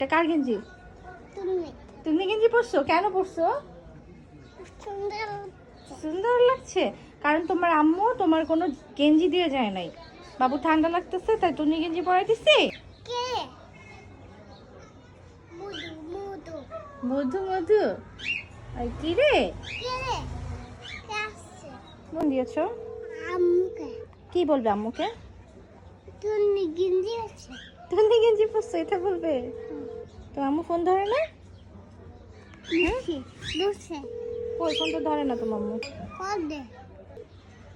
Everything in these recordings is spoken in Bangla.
এটা কার গেঞ্জি? তুমি তুমি গেঞ্জি পরছো? কেন পরছো? সুন্দর সুন্দর লাগছে, কারণ তোমার আম্মু তোমার কোনো গেঞ্জি দিয়ে যায় নাই। বাবু ঠান্ডা লাগতেছে তাই তুমি গেঞ্জি পরাই দিছি। কে মুদু মুদু মধু মধু, আর কি রে? কে রে কে আসছে মন দিয়েছো? আমকে কি বলবে আম্মুকে? তুমি গিঞ্জি আছে তুমি গেঞ্জি পরছো এটা বলবে? তো আম্মু ফোন ধরে না? বুঝছি বুঝছে ওই ফোন তো ধরে না তোমার আম্মু। কল দে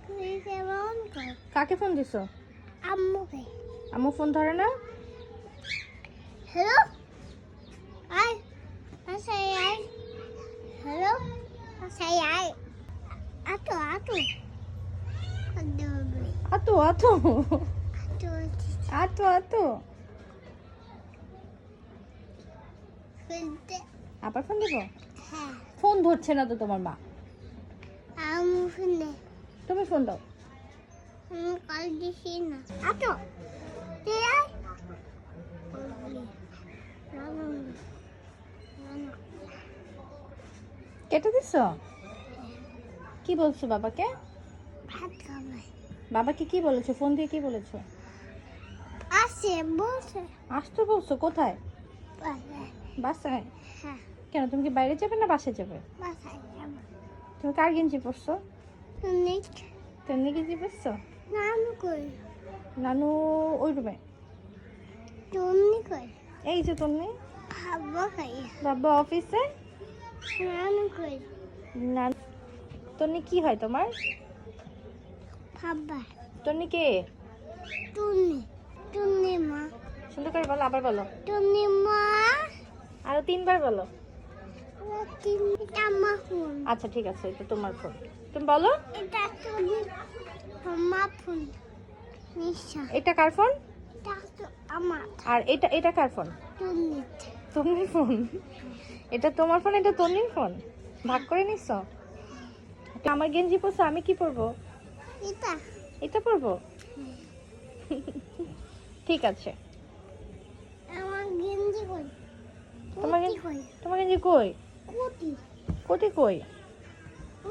তুই কেমন কর কাকে ফোন দিছো? আম্মুকে আম্মু ফোন ধরে না। হ্যালো আই আসাই আই হ্যালো আসাই আই আতো আতো কদবে আতো আতো আতো আতো আতো। ফেলতে আবার ফোন দেবো? হ্যাঁ ফোন ধরছে না তো তোমার মা। আম্মু ফেলে তুমি ফোন দাও। আমি কল দিছি না আতো তুই আই কেটে দিছো? কি বলছো বাবাকে? ভাত খাবে বাবাকে কি বলেছো? ফোন দিয়ে কি বলেছো? আসে বলছে আসতে বলছো? কোথায়? বাসায় বাসায়? হ্যাঁ কেন, তুমি কি বাইরে যাবে না বাসায় যাবে? বাসায় যাবো তুমি কার গেঞ্জি পরছো? তুমি তুমি গেঞ্জি পরছো? নাম কই নানু ওই রুমে। তুমি কই এই যে তুমি। খাবো খাই বাবা অফিসে। নাম কই না, তন্নি কি হয় তোমার? খাবা তন্নি কে? তুমি তুমি মা সুন্দর করে বলো, আবার বলো, তুমি মা আরো 3বার বলো। এটা আমার ফোন আচ্ছা ঠিক আছে, এটা তোমার ফোন, তুমি বলো। এটা তুমি আমার ফোন নিশা এটা কার ফোন? এটা তো আমার আর এটা এটা কার ফোন? তুমি তন্নির ফোন। এটা তোমার ফোন, এটা তন্নির ফোন, ভাগ করে নিছো? তো আমার গেঞ্জি পরছো, আমি কি পরবো? এটা এটা পরবো? ঠিক আছে। আমার গেঞ্জি কই তোমার কোটি গেঞ্জি, কই তোমার গেঞ্জি কই? কোটি কোটি কই? ও